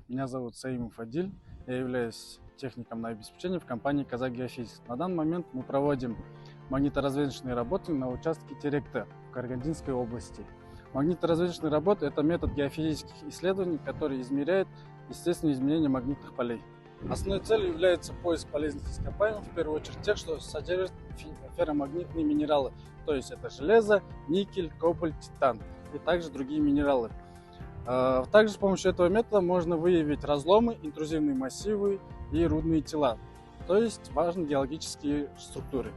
Меня зовут Саимов Адиль. Я являюсь техником на обеспечении в компании «Казак Геофизик». На данный момент мы проводим магниторазведочные работы на участке Теректе в Карагандинской области. Магниторазведочные работы – это метод геофизических исследований, который измеряет естественные изменения магнитных полей. Основной целью является поиск полезных ископаемых, в первую очередь тех, что содержат ферромагнитные минералы, то есть это железо, никель, кобальт, титан и также другие минералы. Также с помощью этого метода можно выявить разломы, интрузивные массивы и рудные тела, то есть важные геологические структуры.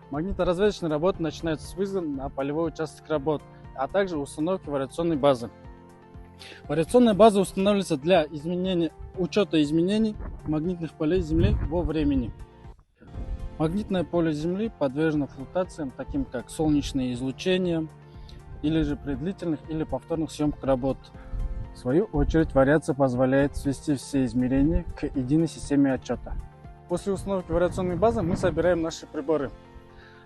Магниторазведочные работы начинаются с вызова на полевой участок работ, а также установки вариационной базы. Вариационная база устанавливается для учета изменений магнитных полей Земли во времени. Магнитное поле Земли подвержено флуктуациям, таким как солнечное излучение, или же при длительных или повторных съемках работ. В свою очередь, вариация позволяет свести все измерения к единой системе отчета. После установки вариационной базы мы собираем наши приборы.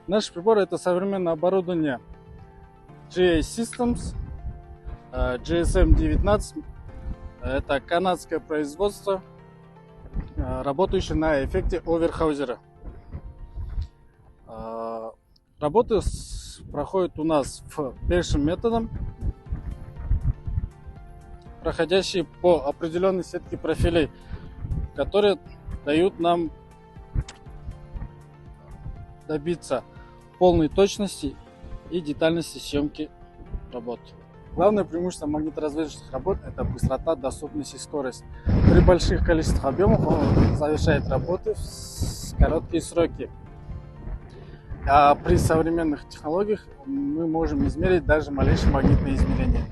Наши приборы – это современное оборудование GA Systems, GSM-19. Это канадское производство, работающее на эффекте Оверхаузера. Работы проходят у нас пешим методом, проходящие по определенной сетке профилей, которые дают нам добиться полной точности и детальности съемки работ. Главное преимущество магниторазведочных работ – это быстрота, доступность и скорость. При больших количествах объемов он завершает работы в короткие сроки. А при современных технологиях мы можем измерить даже малейшие магнитные измерения.